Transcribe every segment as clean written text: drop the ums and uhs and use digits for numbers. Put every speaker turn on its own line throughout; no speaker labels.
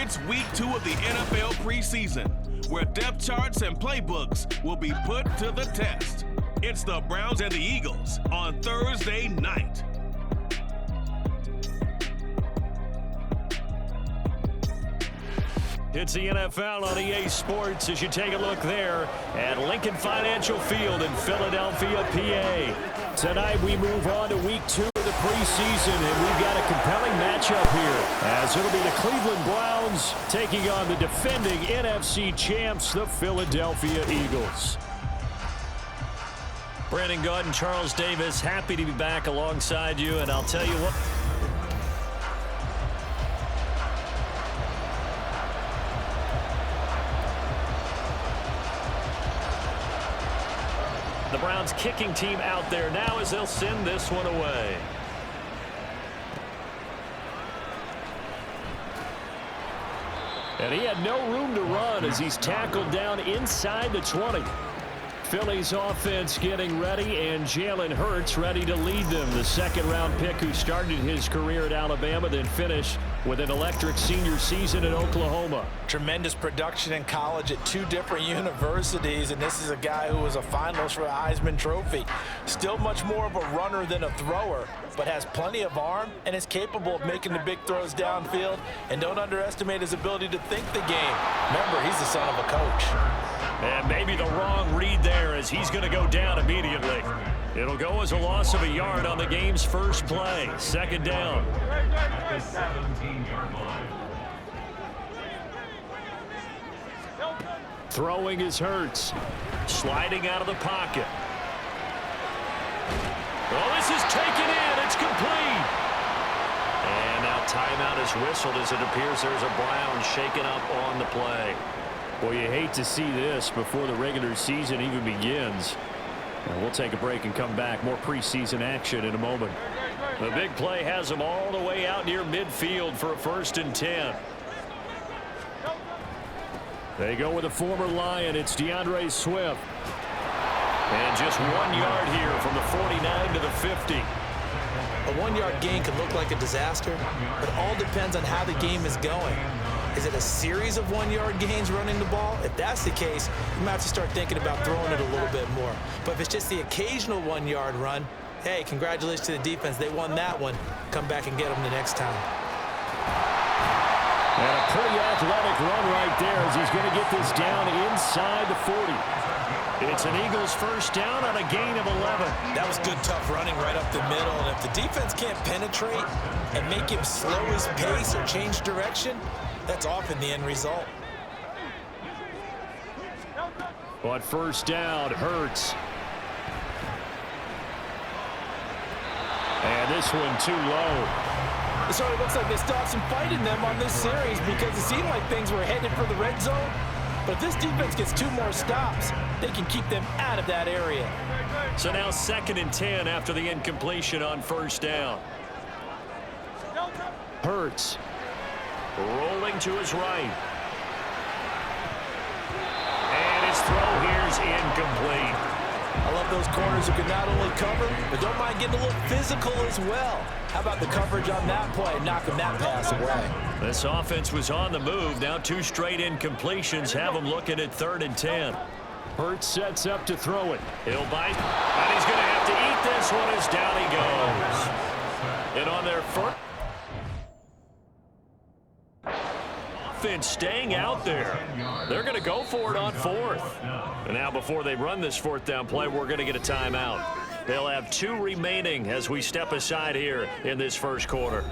It's week 2 of the NFL preseason, where depth charts and playbooks will be put to the test. It's the Browns and the Eagles on Thursday night.
It's the NFL on EA Sports as you take a look there at Lincoln Financial Field in Philadelphia, PA. Tonight we move on to week 2 of the preseason, and we've got a compelling matchup here as it'll be the Cleveland Browns taking on the defending NFC champs, the Philadelphia Eagles. Brandon Gaudin, Charles Davis, happy to be back alongside you, and I'll tell you what. The Browns kicking team out there now as they'll send this one away. And he had no room to run as he's tackled down inside the 20. Philly's offense getting ready, and Jalen Hurts ready to lead them. The second-round pick who started his career at Alabama, then finished with an electric senior season at Oklahoma.
Tremendous production in college at 2 different universities, and this is a guy who was a finalist for the Heisman Trophy. Still much more of a runner than a thrower, but has plenty of arm and is capable of making the big throws downfield. And don't underestimate his ability to think the game. Remember, he's the son of a coach.
And maybe the wrong read there as he's going to go down immediately. It'll go as a loss of a yard on the game's first play. Second down. Throwing is Hurts. Sliding out of the pocket. Oh, this is taken in. It's complete. And now timeout is whistled as it appears there's a Brown shaken up on the play. Well, you hate to see this before the regular season even begins. And we'll take a break and come back. More preseason action in a moment. The big play has them all the way out near midfield for a 1st and 10. They go with a former Lion. It's DeAndre Swift. And just 1 yard here from the 49 to the 50.
A 1-yard gain can look like a disaster, but all depends on how the game is going. Is it a series of 1-yard gains running the ball? If that's the case, you might have to start thinking about throwing it a little bit more. But if it's just the occasional 1-yard run, hey, congratulations to the defense. They won that one. Come back and get them the next time.
And a pretty athletic run right there as he's going to get this down inside the 40. It's an Eagles first down on a gain of 11.
That was good, tough running right up the middle. And if the defense can't penetrate and make him slow his pace or change direction, that's often the end result.
But first down, Hurts. And this one too low.
It sort of looks like they still have some fight in them on this series because it seemed like things were headed for the red zone. But if this defense gets 2 more stops, they can keep them out of that area.
So now 2nd and 10 after the incompletion on first down. Hurts. Rolling to his right. And his throw here's incomplete.
I love those corners who can not only cover, but don't mind getting a little physical as well. How about the coverage on that play, knocking that pass away?
This offense was on the move. Now 2 straight incompletions have them looking at 3rd and 10. Hurts sets up to throw it. He'll bite, and he's going to have to eat this one as down he goes. And on their first offense staying out there, they're going to go for it on 4th. And now before they run this 4th down play, we're going to get a timeout. They'll have 2 remaining as we step aside here in this first quarter.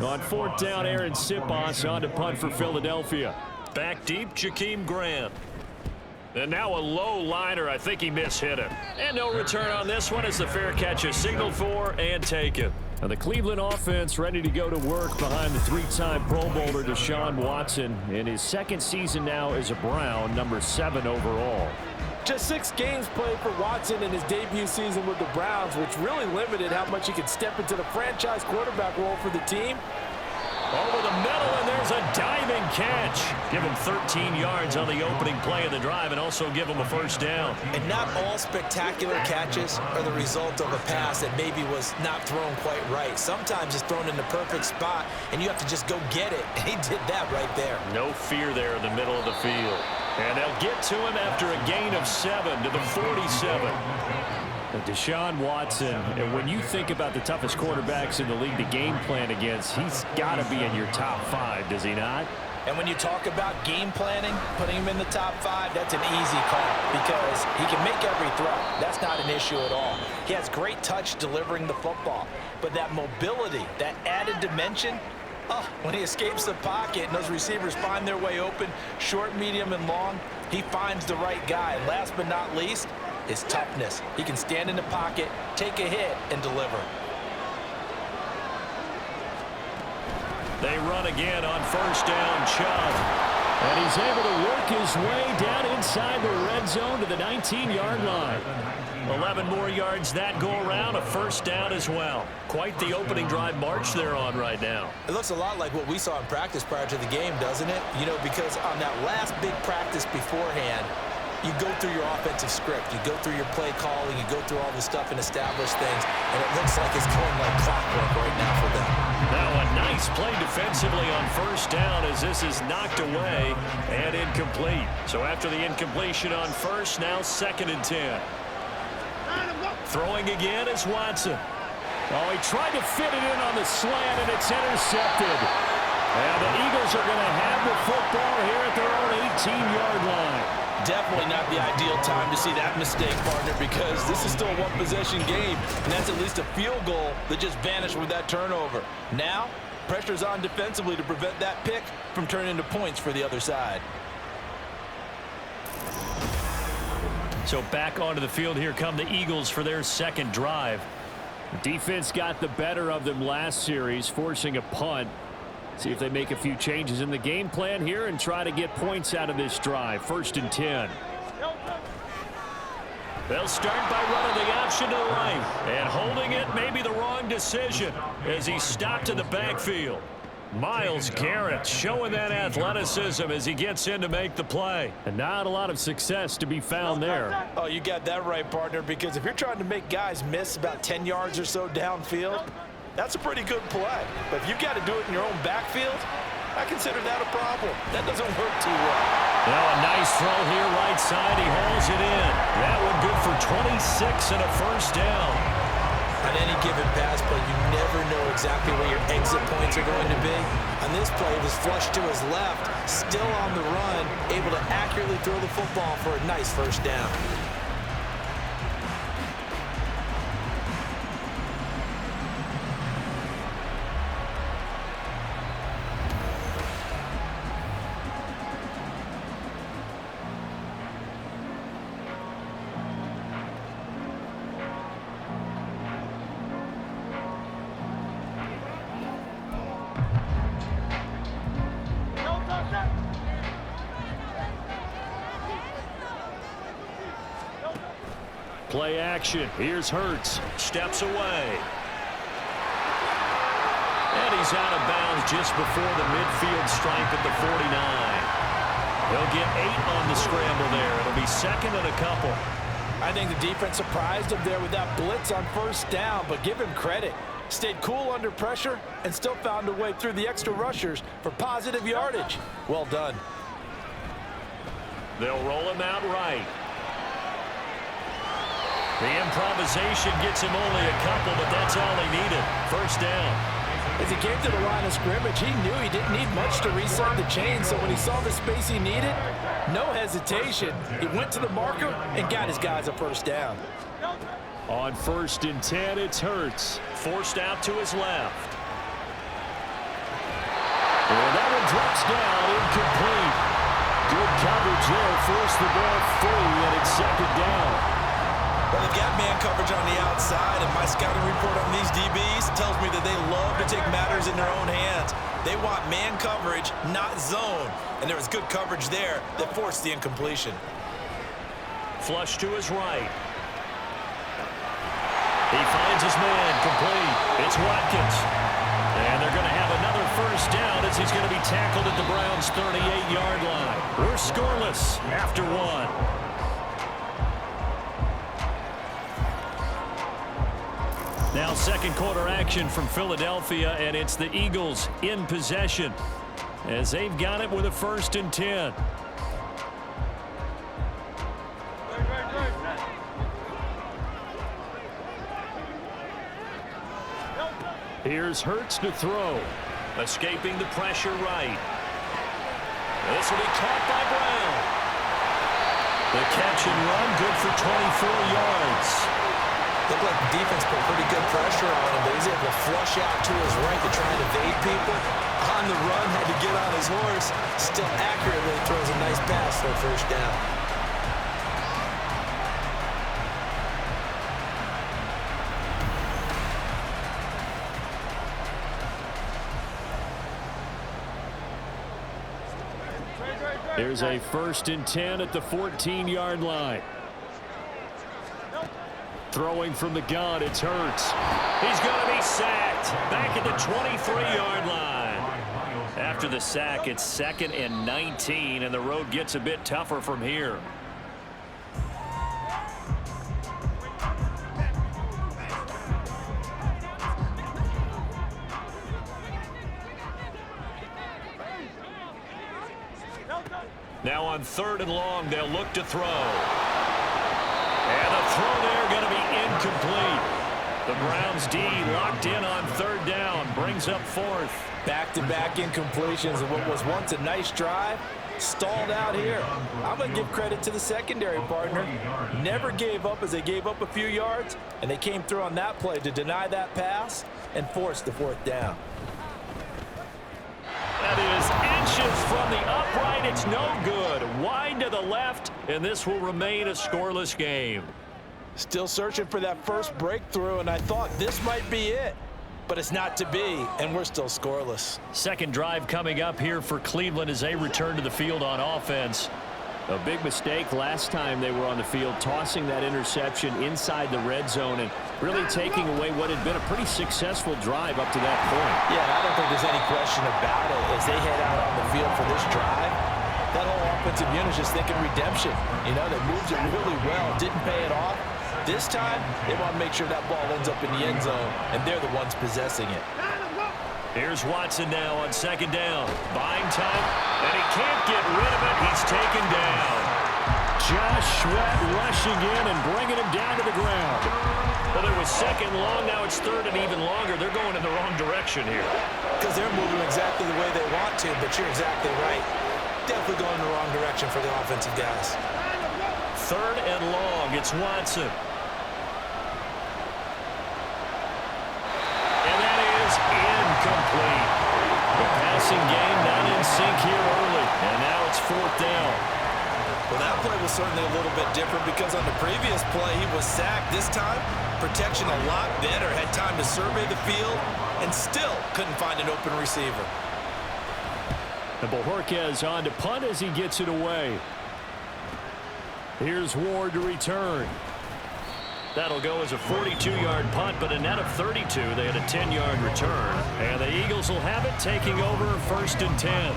On 4th down, Aaron Sipos on to punt for Philadelphia. Back deep, Jakeem Grant. And now a low liner. I think he mishit it. And no return on this one as the fair catch is signaled for and taken. Now the Cleveland offense ready to go to work behind the 3-time Pro Bowler Deshaun Watson in his 2nd season now as a Brown, number 7 overall.
Just 6 games played for Watson in his debut season with the Browns, which really limited how much he could step into the franchise quarterback role for the team.
Over the middle, and there's a diving catch. Give him 13 yards on the opening play of the drive and also give him a first down.
And not all spectacular catches are the result of a pass that maybe was not thrown quite right. Sometimes it's thrown in the perfect spot, and you have to just go get it. And he did that right there.
No fear there in the middle of the field. And they'll get to him after a gain of 7 to the 47. Deshaun Watson, and when you think about the toughest quarterbacks in the league to game plan against, he's got to be in your top 5, does he not?
And when you talk about game planning, putting him in the top 5, that's an easy call because he can make every throw. That's not an issue at all. He has great touch delivering the football. But that mobility, that added dimension, when he escapes the pocket and those receivers find their way open, short, medium, and long, he finds the right guy. And last but not least, his toughness. He can stand in the pocket, take a hit, and deliver.
They run again on first down, Chubb. And he's able to work his way down inside the red zone to the 19-yard line. 11 more yards that go around, a first down as well. Quite the opening drive march they're on right now.
It looks a lot like what we saw in practice prior to the game, doesn't it? You know, because on that last big practice beforehand, you go through your offensive script, you go through your play calling, you go through all the stuff and establish things, and it looks like it's going like clockwork right now for them.
Now a nice play defensively on first down as this is knocked away and incomplete. So after the incompletion on first, now 2nd and 10. Throwing again is Watson. Oh, he tried to fit it in on the slant, and it's intercepted. And the Eagles are going to have the football here at their own 18-yard line.
Definitely not the ideal time to see that mistake, partner, because this is still a one-possession game, and that's at least a field goal that just vanished with that turnover. Now, pressure's on defensively to prevent that pick from turning into points for the other side.
So back onto the field here come the Eagles for their second drive. Defense got the better of them last series, forcing a punt. See if they make a few changes in the game plan here and try to get points out of this drive. 1st and 10. They'll start by running the option to the right. And holding it may be the wrong decision as he stopped in the backfield. Myles Garrett showing that athleticism as he gets in to make the play. And not a lot of success to be found there.
Oh, you got that right, partner, because if you're trying to make guys miss about 10 yards or so downfield, that's a pretty good play. But if you've got to do it in your own backfield, I consider that a problem. That doesn't work too well.
Now a nice throw here right side. He hauls it in. That one good for 26 and a first down.
On any given pass play, you never know exactly where your exit points are going to be. On this play, it was flushed to his left, still on the run, able to accurately throw the football for a nice first down.
Play action. Here's Hurts. Steps away. And he's out of bounds just before the midfield stripe at the 49. He'll get 8 on the scramble there. It'll be 2nd and a couple.
I think the defense surprised him there with that blitz on first down, but give him credit. Stayed cool under pressure and still found a way through the extra rushers for positive yardage. Well done.
They'll roll him out right. The improvisation gets him only a couple, but that's all he needed. First down.
As he came to the line of scrimmage, he knew he didn't need much to reset the chain, so when he saw the space he needed, no hesitation. He went to the marker and got his guys a first down.
On 1st and 10, it's Hurts. Forced out to his left. And that one drops down, incomplete. Good coverage there, forced the ball free, and it's 2nd down.
Well, they've got man coverage on the outside, and my scouting report on these DBs tells me that they love to take matters in their own hands. They want man coverage, not zone. And there was good coverage there that forced the incompletion.
Flush to his right. He finds his man complete. It's Watkins. And they're going to have another first down as he's going to be tackled at the Browns' 38-yard line. We're scoreless after one. Now second quarter action from Philadelphia, and it's the Eagles in possession as they've got it with a 1st and 10. Here's Hurts to throw. Escaping the pressure right. This will be caught by Brown. The catch and run, good for 24 yards.
Looked like the defense put pretty good pressure on him, but he's able to flush out to his right to try and evade people. On the run, had to get on his horse. Still accurately throws a nice pass for a first down.
Here's a 1st and 10 at the 14-yard line. Throwing from the gun, it's Hurts. He's going to be sacked back at the 23-yard line. After the sack, it's 2nd and 19, and the road gets a bit tougher from here. Now on 3rd and long, they'll look to throw. And a throw there going to be incomplete. The Browns D locked in on 3rd down, brings up 4th.
Back-to-back incompletions of what was once a nice drive, stalled out here. I'm going to give credit to the secondary partner. Never gave up as they gave up a few yards, and they came through on that play to deny that pass and force the 4th down.
That is inches from the upright. It's no good. Wide to the left, and this will remain a scoreless game.
Still searching for that first breakthrough, and I thought this might be it. But it's not to be, and we're still scoreless.
Second drive coming up here for Cleveland as they return to the field on offense. A big mistake last time they were on the field, tossing that interception inside the red zone and really taking away what had been a pretty successful drive up to that point.
Yeah, I don't think there's any question about it. As they head out on the field for this drive, that whole offensive unit is just thinking redemption. You know, they moved it really well, didn't pay it off. This time, they want to make sure that ball ends up in the end zone, and they're the ones possessing it.
Here's Watson now on 2nd down. Buying time, and he can't get rid of it. He's taken down. Josh Sweat rushing in and bringing him down to the ground. Well, it was 2nd long. Now it's 3rd and even longer. They're going in the wrong direction here.
Because they're moving exactly the way they want to, but you're exactly right. Definitely going in the wrong direction for the offensive guys.
3rd and long. It's Watson. Incomplete. The passing game not in sync here early, and now it's 4th down.
Well, that play was certainly a little bit different because on the previous play he was sacked. This time, protection a lot better. Had time to survey the field and still couldn't find an open receiver.
And Bojorquez on to punt as he gets it away. Here's Ward to return. That'll go as a 42-yard punt, but a net of 32. They had a 10-yard return. And the Eagles will have it, taking over 1st and 10.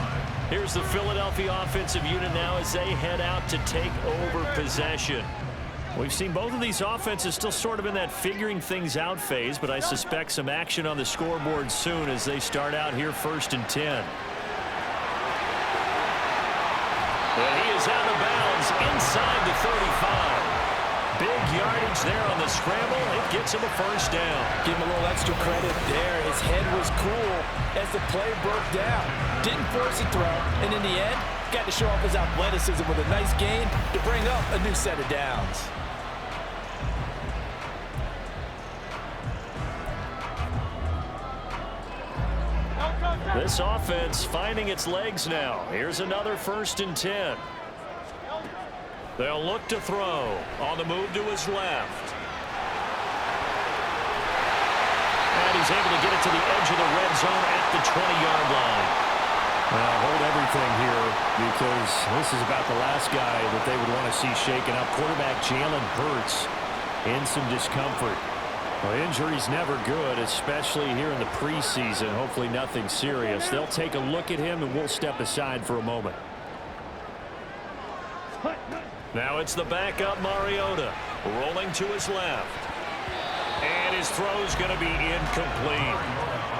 Here's the Philadelphia offensive unit now as they head out to take over possession. We've seen both of these offenses still sort of in that figuring things out phase, but I suspect some action on the scoreboard soon as they start out here 1st and 10. And he is out of bounds inside the 35. Big yardage there on the scramble. It gets him a 1st down.
Give him a little extra credit there. His head was cool as the play broke down. Didn't force a throw, and in the end, got to show off his athleticism with a nice gain to bring up a new set of downs.
This offense finding its legs now. Here's another 1st and 10. They'll look to throw on the move to his left. And he's able to get it to the edge of the red zone at the 20-yard line. Hold everything here because this is about the last guy that they would want to see shaken up. Quarterback Jalen Hurts in some discomfort. Well, injury's never good, especially here in the preseason. Hopefully nothing serious. They'll take a look at him, and we'll step aside for a moment. Now it's the backup Mariota, rolling to his left. And his throw's going to be incomplete.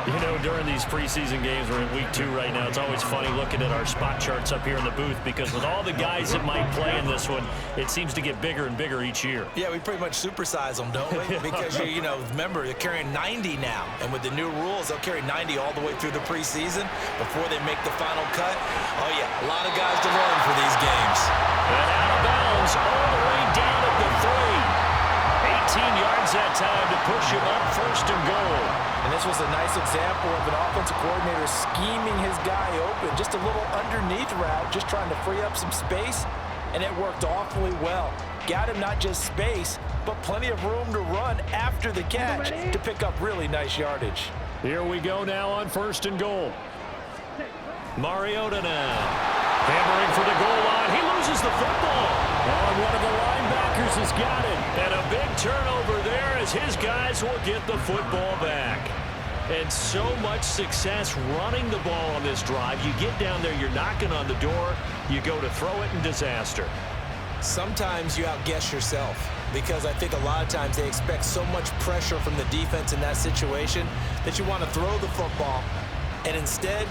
You know, during these preseason games, we're in week 2 right now. It's always funny looking at our spot charts up here in the booth because with all the guys that might play in this one, it seems to get bigger and bigger each year.
Yeah, we pretty much supersize them, don't we? Because, you know, remember, they're carrying 90 now. And with the new rules, they'll carry 90 all the way through the preseason before they make the final cut. Oh, yeah, a lot of guys to learn for these games.
And out of bounds all the way down at the 3. 18 yards that time to push him up 1st and goal.
And this was a nice example of an offensive coordinator scheming his guy open. Just a little underneath route, just trying to free up some space, and it worked awfully well. Got him not just space, but plenty of room to run after the catch to pick up really nice yardage.
Here we go now on 1st and goal. Mariota now. Hammering for the goal line. He loses the football. And one of the linebackers has got it. And a big turnover there as his guys will get the football back. And so much success running the ball on this drive. You get down there, you're knocking on the door. You go to throw it in disaster.
Sometimes you outguess yourself because I think a lot of times they expect so much pressure from the defense in that situation that you want to throw the football. And instead,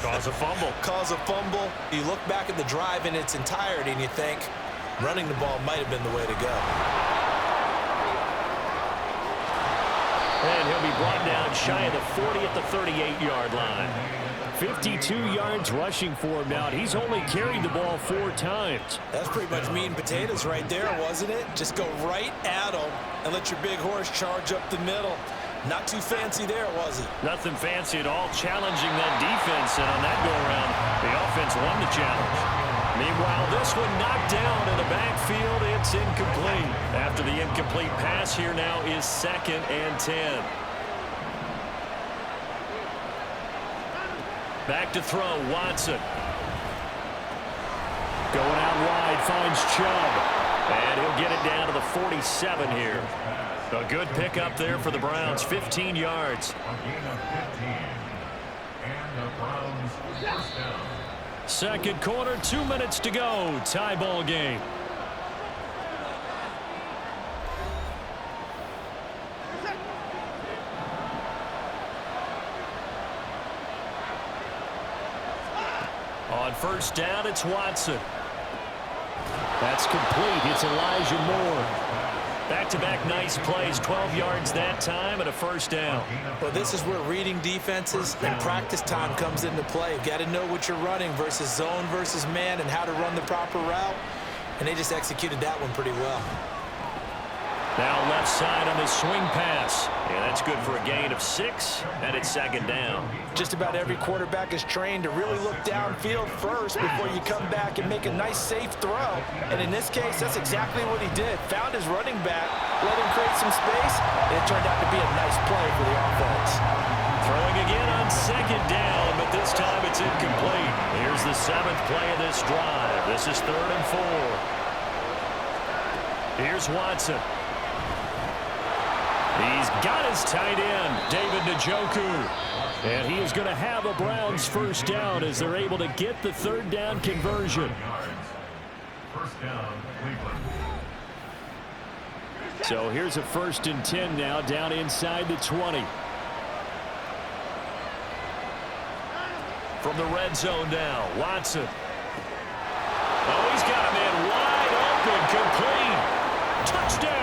cause a fumble.
You look back at the drive in its entirety and you think running the ball might have been the way to go.
And he'll be brought down shy of the 40 at the 38-yard line. 52 yards rushing for him now. He's only carried the ball 4 times.
That's pretty much meat and potatoes right there, wasn't it? Just go right at him and let your big horse charge up the middle. Not too fancy there, was it?
Nothing fancy at all, challenging that defense, and on that go-around, the offense won the challenge. Meanwhile, this one knocked down in the backfield. It's incomplete. After the incomplete pass, here now is 2nd and 10. Back to throw, Watson. Going out wide, finds Chubb. And he'll get it down to the 47 here. A good pickup there for the Browns, 15 yards. Second quarter, 2 minutes to go. Tie ball game. On 1st down, it's Watson. That's complete. It's Elijah Moore. Back-to-back nice plays, 12 yards that time and a 1st down.
Well, this is where reading defenses and practice time comes into play. You've got to know what you're running versus zone versus man and how to run the proper route. And they just executed that one pretty well.
Now left side on this swing pass. Yeah, that's good for a gain of 6, and it's 2nd down.
Just about every quarterback is trained to really look downfield first before you come back and make a nice, safe throw. And in this case, that's exactly what he did. Found his running back, let him create some space, and it turned out to be a nice play for the offense.
Throwing again on 2nd down, but this time it's incomplete. Here's the 7th play of this drive. This is 3rd and 4. Here's Watson. He's got his tight end, David Njoku. And he is going to have a Browns 1st down as they're able to get the 3rd down conversion. So here's a 1st and 10 now, down inside the 20. From the red zone now, Watson. Oh, he's got a man wide open, complete. Touchdown.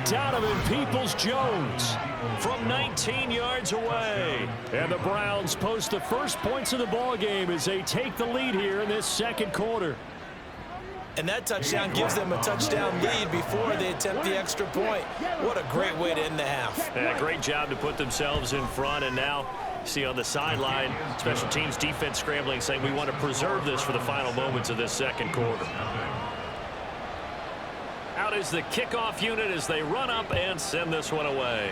Donovan Peoples-Jones from 19 yards away. And the Browns post the first points of the ball game as they take the lead here in this 2nd quarter.
And that touchdown gives them a touchdown lead before they attempt the extra point. What a great way to end the half.
Yeah, great job to put themselves in front. And now, see on the sideline, special teams defense scrambling, saying we want to preserve this for the final moments of this 2nd quarter. Out is the kickoff unit as they run up and send this one away.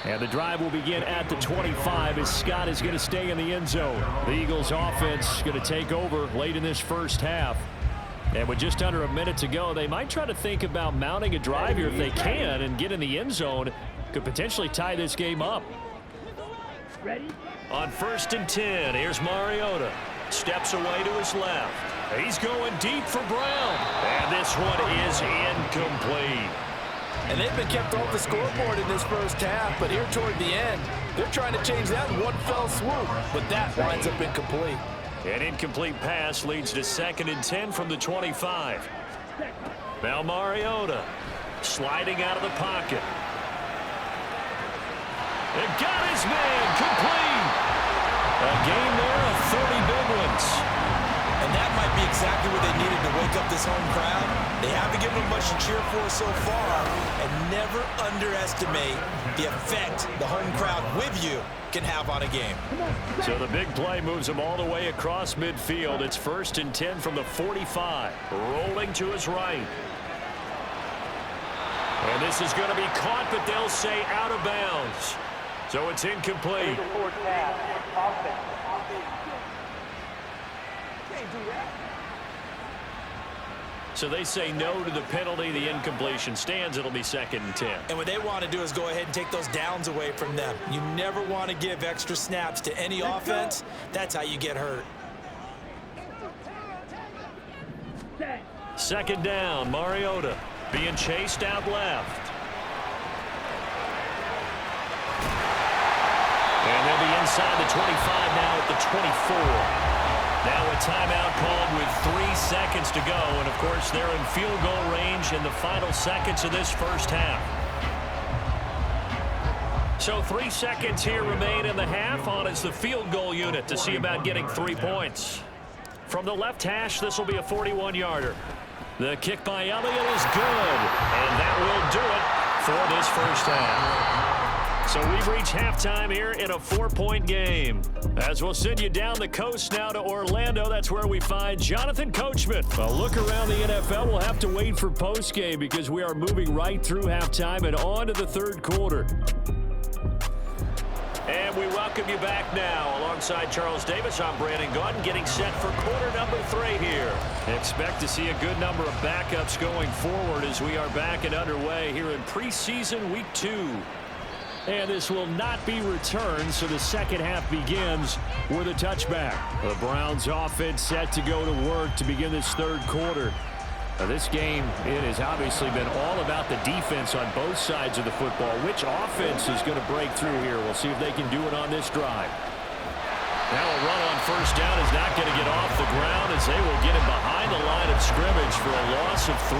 And the drive will begin at the 25 as Scott is going to stay in the end zone. The Eagles offense going to take over late in this 1st half. And with just under a minute to go, they might try to think about mounting a drive here if they can and get in the end zone. Could potentially tie this game up.
Ready?
On 1st and 10, here's Mariota. Steps away to his left. He's going deep for Brown. And this one is incomplete.
And they've been kept off the scoreboard in this first half, but here toward the end, they're trying to change that in one fell swoop, but that winds up incomplete.
An incomplete pass leads to 2nd and 10 from the 25. Now Mariota sliding out of the pocket. And got his man complete. A game there of 30 big ones.
And that might be exactly what they needed to wake up this home crowd. They haven't given them much to cheer for so far, and never underestimate the effect the home crowd with you can have on a game.
So the big play moves them all the way across midfield. It's 1st and 10 from the 45. Rolling to his right. And this is going to be caught, but they'll say out of bounds. So it's incomplete. So they say no to the penalty. The incompletion stands. It'll be 2nd and 10.
And what they want to do is go ahead and take those downs away from them. You never want to give extra snaps to any offense. That's how you get hurt.
2nd down, Mariota being chased out left. And they'll be inside the 25 now at the 24. Now a timeout called with 3 seconds to go. And, of course, they're in field goal range in the final seconds of this first half. So 3 seconds here remain in the half. On is the field goal unit to see about getting 3 points. From the left hash, this will be a 41-yarder. The kick by Elliott is good. And that will do it for this first half. So we've reached halftime here in a 4-point game. As we'll send you down the coast now to Orlando, that's where we find Jonathan Coachman. A look around the NFL. We'll have to wait for postgame because we are moving right through halftime and on to the 3rd quarter. And we welcome you back now. Alongside Charles Davis, I'm Brandon Gaudin, getting set for quarter number 3 here. Expect to see a good number of backups going forward as we are back and underway here in preseason week 2. And this will not be returned, so the second half begins with a touchback. The Browns offense set to go to work to begin this 3rd quarter. Now this game, it has obviously been all about the defense on both sides of the football. Which offense is going to break through here? We'll see if they can do it on this drive. Now a run on 1st down is not going to get off the ground as they will get him behind the line of scrimmage for a loss of 3.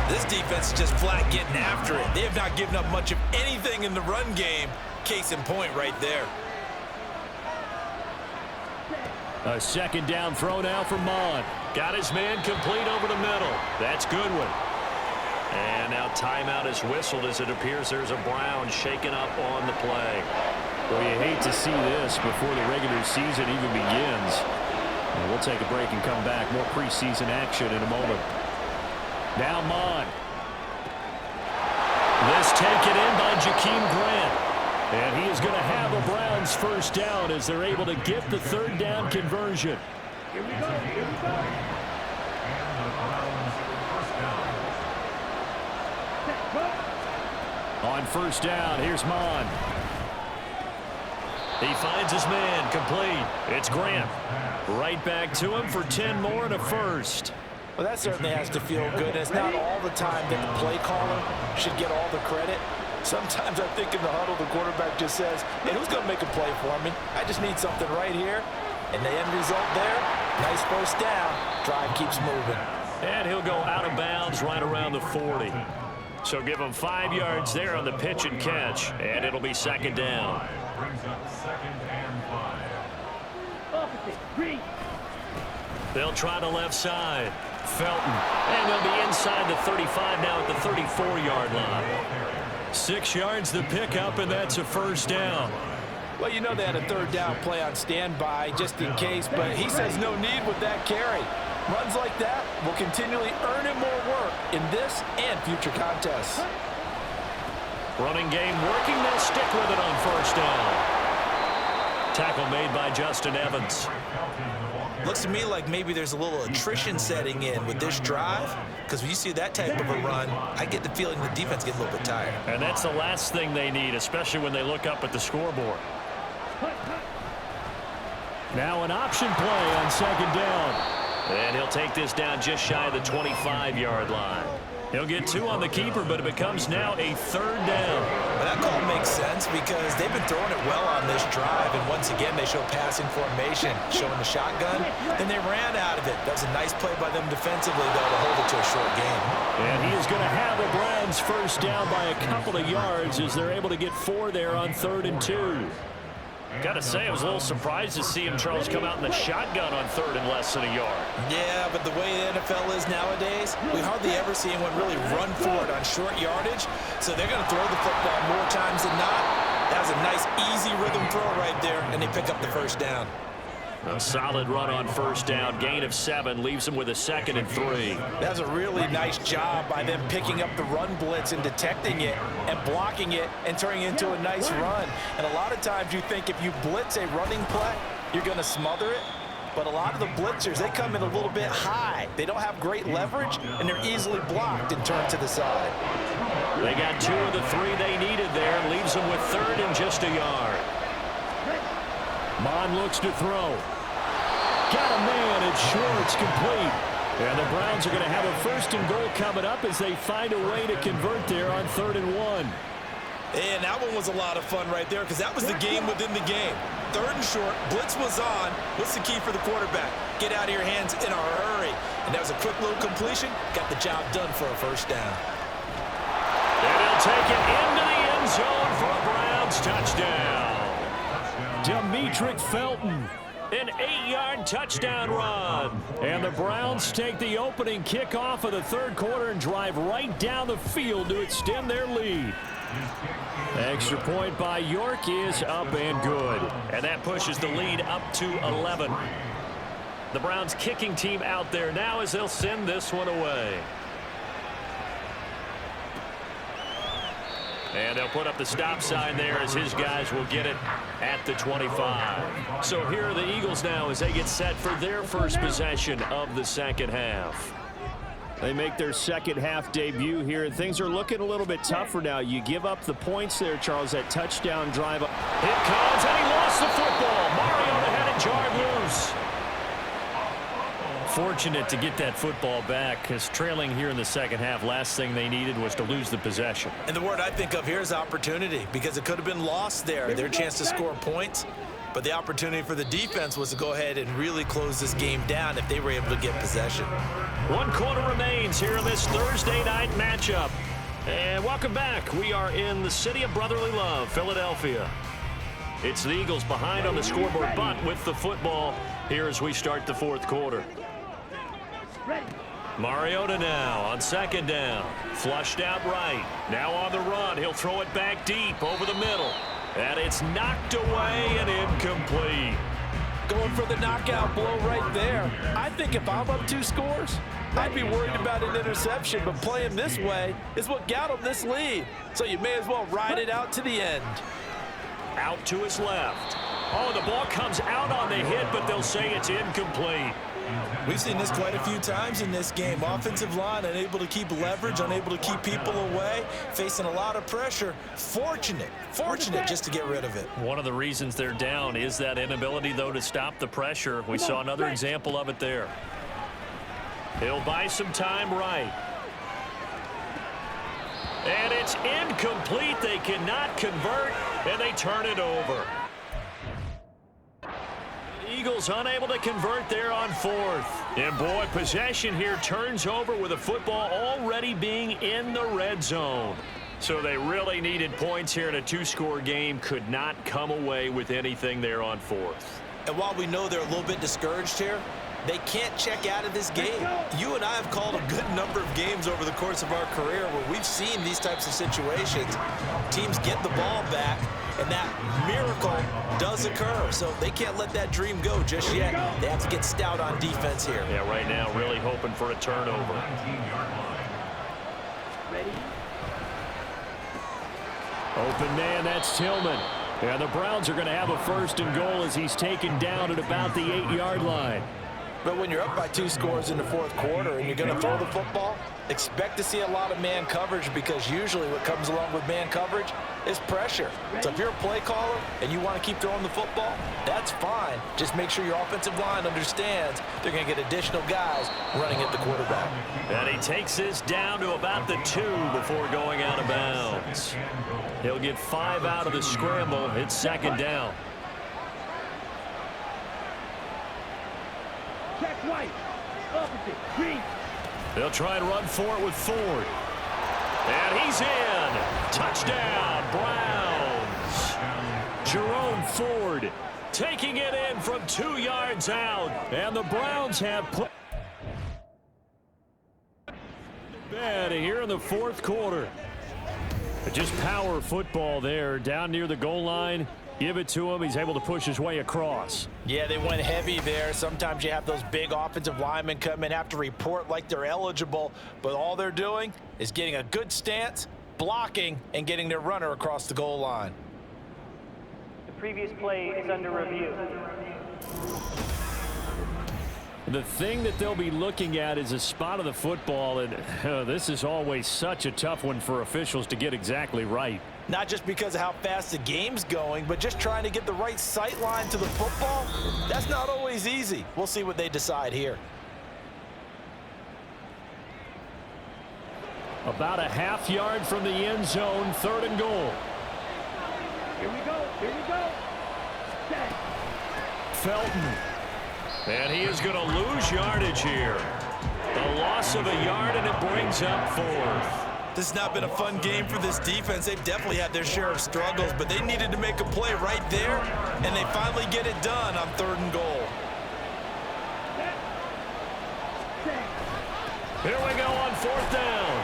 This defense is just flat getting after it. They have not given up much of anything in the run game. Case in point right there.
A 2nd down throw now for Mon. Got his man complete over the middle. That's Goodwin. And now timeout is whistled as it appears there's a Brown shaken up on the play. Well, you hate to see this before the regular season even begins. And we'll take a break and come back. More preseason action in a moment. Now Mon. This taken in by Jakeem Grant. And he is going to have a Browns 1st down as they're able to get the 3rd down conversion.
Here we go. Here we go.
On 1st down, here's Mon. He finds his man complete. It's Grant. Right back to him for 10 more and a 1st.
Well, that certainly has to feel good. It's not all the time that the play caller should get all the credit. Sometimes I think in the huddle, the quarterback just says, hey, who's going to make a play for me? I just need something right here. And the end result there, nice 1st down. Drive keeps moving.
And he'll go out of bounds right around the 40. So give him 5 yards there on the pitch and catch. And it'll be 2nd down. They'll try the left side. Felton. And they'll be inside the 35 now at the 34-yard line. 6 yards the pickup, and that's a 1st down.
Well, you know they had a 3rd down play on standby just in case, but he says no need with that carry. Runs like that will continually earn him more work in this and future contests.
Running game working. They'll stick with it on 1st down. Tackle made by Justin Evans.
Looks to me like maybe there's a little attrition setting in with this drive, because when you see that type of a run, I get the feeling the defense gets a little bit tired.
And that's the last thing they need, especially when they look up at the scoreboard.
Now an option play on second down.
And he'll take this down just shy of the 25-yard line. He'll get 2 on the keeper, but it becomes now a 3rd down.
Well, that call makes sense because they've been throwing it well on this drive, and once again they show passing formation, showing the shotgun. Then they ran out of it. That was a nice play by them defensively, though, to hold it to a short game.
And he is going to have the Browns first down by a couple of yards as they're able to get 4 there on 3rd and 2.
Got to say, I was a little surprised to see him, Charles, come out in the shotgun on 3rd and less than a yard.
Yeah, but the way the NFL is nowadays, we hardly ever see anyone really run for it on short yardage. So they're going to throw the football more times than not. That was a nice, easy rhythm throw right there, and they pick up the first down.
A solid run on 1st down, gain of 7, leaves them with a 2nd and 3.
That's a really nice job by them picking up the run blitz and detecting it and blocking it and turning it into a nice run. And a lot of times you think if you blitz a running play, you're going to smother it. But a lot of the blitzers, they come in a little bit high. They don't have great leverage, and they're easily blocked and turned to the side.
They got 2 of the 3 they needed there, and leaves them with 3rd and just a yard.
Mon looks to throw. Got a man, it's short, it's complete. And the Browns are going to have a 1st and goal coming up as they find a way to convert there on 3rd and 1.
And that one was a lot of fun right there because that was the game within the game. 3rd and short, blitz was on. What's the key for the quarterback? Get out of your hands in a hurry. And that was a quick little completion. Got the job done for a 1st down.
And he'll take it into the end zone for a Browns touchdown.
Demetric Felton.
An 8-yard touchdown run.
And the Browns take the opening kickoff of the 3rd quarter and drive right down the field to extend their lead. Extra point by York is up and good.
And that pushes the lead up to 11. The Browns kicking team out there now as they'll send this one away. And they'll put up the stop sign there as his guys will get it at the 25. So here are the Eagles now as they get set for their first possession of the 2nd half.
They make their 2nd half debut here. Things are looking a little bit tougher now. You give up the points there, Charles, that touchdown drive.
Here comes, and he lost the football. Mariota had it jarred loose. Fortunate to get that football back because trailing here in the 2nd half, last thing they needed was to lose the possession.
And the word I think of here is opportunity because it could have been lost there. Their chance to score points. But the opportunity for the defense was to go ahead and really close this game down if they were able to get possession.
1 quarter remains here in this Thursday night matchup. And welcome back. We are in the city of brotherly love, Philadelphia. It's the Eagles behind on the scoreboard, but with the football here as we start the 4th quarter. Mariota now on 2nd down. Flushed out right. Now on the run. He'll throw it back deep over the middle. And it's knocked away and incomplete.
Going for the knockout blow right there. I think if I'm up 2 scores, I'd be worried about an interception, but playing this way is what got them this lead. So you may as well ride it out to the end.
Out to his left. Oh, the ball comes out on the hit, but they'll say it's incomplete.
We've seen this quite a few times in this game. Offensive line unable to keep leverage, unable to keep people away, facing a lot of pressure. Fortunate just to get rid of it.
One of the reasons they're down is that inability, though, to stop the pressure. We saw another example of it there. He'll buy some time right. And it's incomplete. They cannot convert, and they turn it over. Eagles unable to convert there on 4th. And boy, possession here turns over with the football already being in the red zone. So they really needed points here in a 2-score game. Could not come away with anything there on 4th.
And while we know they're a little bit discouraged here, they can't check out of this game. You and I have called a good number of games over the course of our career where we've seen these types of situations. Teams get the ball back, and that miracle does occur. So they can't let that dream go just yet. They have to get stout on defense here.
Yeah, right now really hoping for a turnover.
Ready?
Open man, that's Tillman. And the Browns are going to have a 1st and goal as he's taken down at about the 8-yard line.
But when you're up by 2 scores in the 4th quarter and you're going to throw the football, expect to see a lot of man coverage, because usually what comes along with man coverage is pressure. So if you're a play caller and you want to keep throwing the football, that's fine. Just make sure your offensive line understands they're going to get additional guys running at the quarterback.
And he takes this down to about the 2 before going out of bounds. He'll get 5 out of the scramble. It's 2nd down.
Check right. Opposite. Green.
They'll try and run for it with Ford. And he's in. Touchdown, Browns. Jerome Ford taking it in from 2 yards out. And the Browns have put bad here in the 4th quarter. Just power football there down near the goal line. Give it to him. He's able to push his way across.
Yeah, they went heavy there. Sometimes you have those big offensive linemen come in, have to report like they're eligible, but all they're doing is getting a good stance, blocking, and getting their runner across the goal line.
The previous play is under review.
The thing that they'll be looking at is a spot of the football, and this is always such a tough one for officials to get exactly right.
Not just because of how fast the game's going, but just trying to get the right sight line to the football. That's not always easy. We'll see what they decide here.
About a ½ yard from the end zone, 3rd and goal.
Here we go. Here we go. Set.
Felton.
And he is going to lose yardage here. A loss of a yard, and it brings up 4th.
This has not been a fun game for this defense. They've definitely had their share of struggles, but they needed to make a play right there, and they finally get it done on 3rd and goal.
Here we go on 4th down.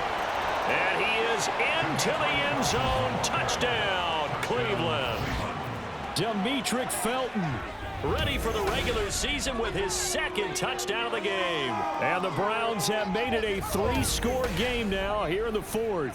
And he is into the end zone. Touchdown, Cleveland.
Demetric Felton.
Ready for the regular season with his 2nd touchdown of the game.
And the Browns have made it a 3-score game now here in the 4th.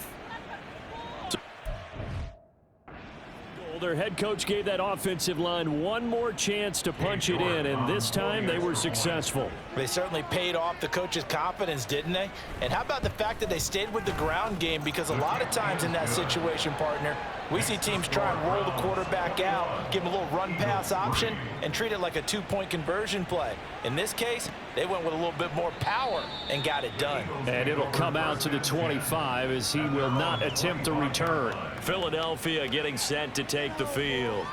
Their head coach gave that offensive line one more chance to punch it in, and this time they were successful.
They certainly paid off the coach's confidence, didn't they? And how about the fact that they stayed with the ground game? Because a lot of times in that situation, partner, we see teams try and roll the quarterback out, give him a little run-pass option, and treat it like a 2-point conversion play. In this case, they went with a little bit more power and got it done.
And it'll come out to the 25 as he will not attempt to return.
Philadelphia getting set to take the field.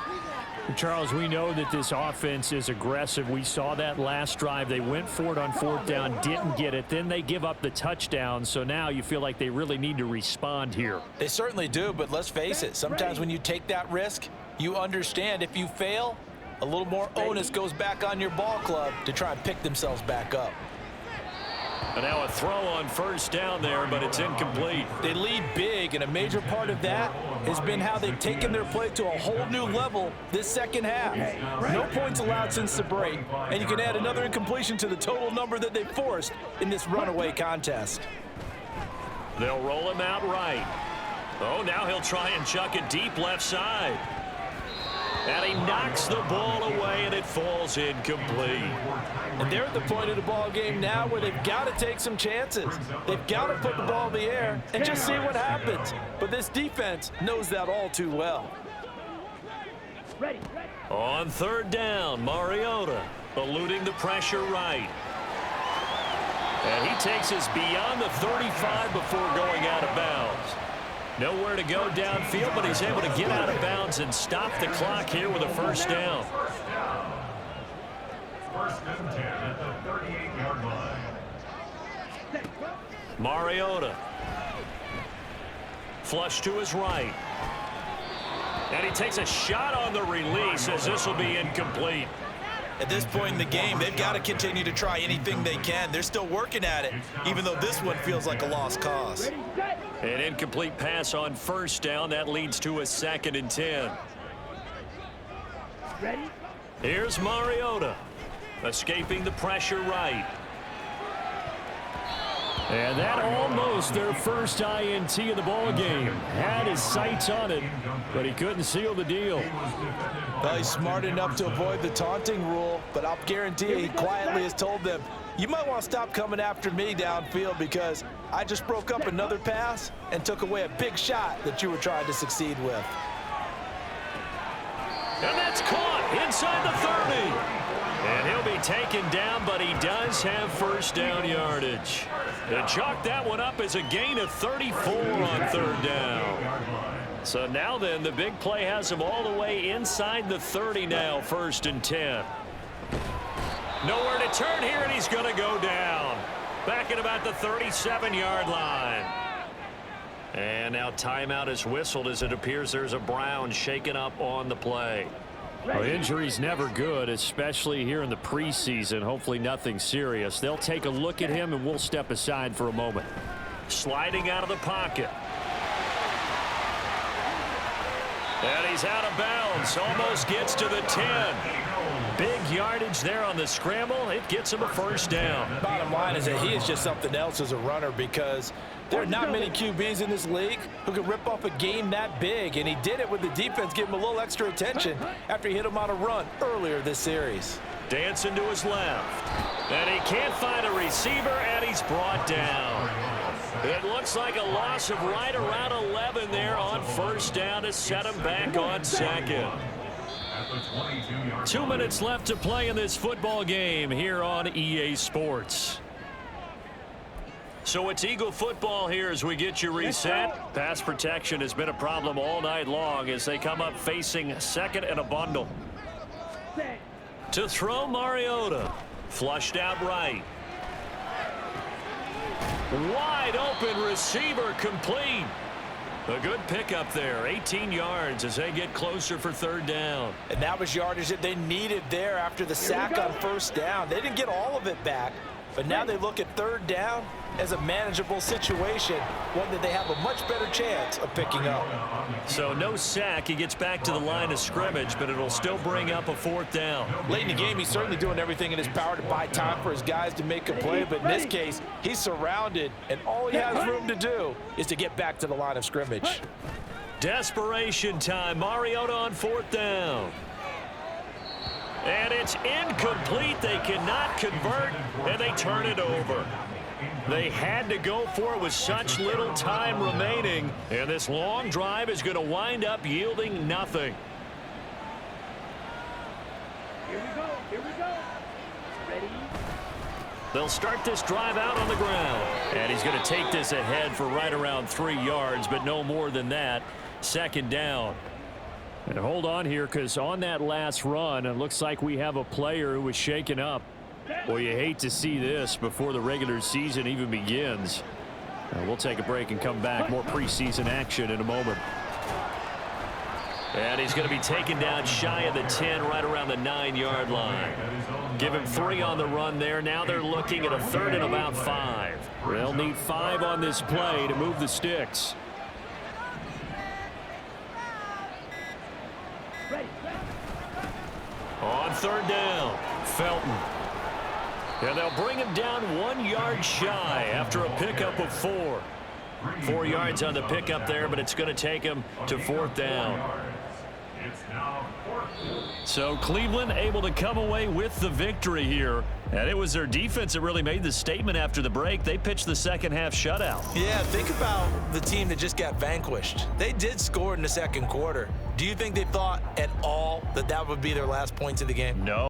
Charles, we know that this offense is aggressive. We saw that last drive. They went for it on 4th down, didn't get it. Then they give up the touchdown. So now you feel like they really need to respond here.
They certainly do, but let's face it. Sometimes when you take that risk, you understand if you fail, a little more onus goes back on your ball club to try and pick themselves back up.
And now a throw on 1st down there, but it's incomplete.
They lead big, and a major part of that has been how they've taken their play to a whole new level this 2nd half. No points allowed since the break, and you can add another incompletion to the total number that they forced in this runaway contest.
They'll roll him out right. Oh, now he'll try and chuck it deep left side. And he knocks the ball away, and it falls incomplete.
And they're at the point of the ball game now where they've got to take some chances. They've got to put the ball in the air and just see what happens. But this defense knows that all too well.
Ready.
On 3rd down, Mariota eluding the pressure right. And he takes us beyond the 35 before going out of bounds. Nowhere to go downfield, but he's able to get out of bounds and stop the clock here with a 1st down.
1st and 10 at the 38-yard line.
Mariota. Flush to his right. And he takes a shot on the release as this will be incomplete.
At this point in the game, they've got to continue to try anything they can. They're still working at it, even though this one feels like a lost cause.
An incomplete pass on 1st down. That leads to a 2nd and 10.
Ready.
Here's Mariota. Escaping the pressure right.
And that almost their first INT of the ball game. Had his sights on it, but he couldn't seal the deal.
Well, he's smart enough to avoid the taunting rule, but I'll guarantee he quietly has told them, you might want to stop coming after me downfield because I just broke up another pass and took away a big shot that you were trying to succeed with.
And that's caught inside the 30. And he'll be taken down, but he does have first down yardage. And chalk that one up as a gain of 34 on third down. So now then, the big play has him all the way inside the 30 now, 1st and 10. Nowhere to turn here, and he's going to go down. Back at about the 37-yard line. And now timeout is whistled as it appears there's a Brown shaken up on the play.
Well, injury's never good, especially here in the preseason. Hopefully nothing serious. They'll take a look at him, and we'll step aside for a moment.
Sliding out of the pocket. And he's out of bounds. Almost gets to the 10. Big yardage there on the scramble. It gets him a first down.
Bottom line is that he is just something else as a runner because there are not many QBs in this league who can rip off a game that big, and he did it with the defense giving him a little extra attention after he hit him on a run earlier this series.
Dancing to his left. And he can't find a receiver, and he's brought down. It looks like a loss of right around 11 there on first down to set him back on second.
2 minutes left to play in this football game here on EA Sports.
So it's Eagle football here as we get you reset.
Pass protection has been a problem all night long as they come up facing second and a bundle.
To throw, Mariota. Flushed out right. Wide open receiver complete. A good pickup there. 18 yards as they get closer for third down.
And that was yardage that they needed there after the sack on first down. They didn't get all of it back, but now they look at third down as a manageable situation, one that they have a much better chance of picking up.
So no sack. He gets back to the line of scrimmage, but it'll still bring up a fourth down.
Late in the game, he's certainly doing everything in his power to buy time for his guys to make a play, but in this case, he's surrounded, and all he has room to do is to get back to the line of scrimmage.
Desperation time. Mariota on fourth down. And it's incomplete. They cannot convert, and they turn it over. They had to go for it with such little time remaining, and this long drive is going to wind up yielding nothing.
Here we go. Here we go. Ready?
They'll start this drive out on the ground.
And he's going to take this ahead for right around 3 yards, but no more than that. Second down. And hold on here, because on that last run, it looks like we have a player who was shaken up. Well, you hate to see this before the regular season even begins. We'll take a break and come back. More preseason action in a moment.
And he's going to be taken down shy of the 10, right around the 9-yard line. Give him 3 on the run there. Now they're looking at a third and about 5.
They'll need 5 on this play to move the sticks.
On third down, Felton. And they'll bring him down 1 yard shy after a pickup of 4. 4 yards on the pickup there, but it's going to take him to fourth down.
So Cleveland able to come away with the victory here. And it was their defense that really made the statement after the break. They pitched the second half shutout.
Yeah, think about the team that just got vanquished. They did score in the second quarter. Do you think they thought at all that that would be their last points of the game?
No.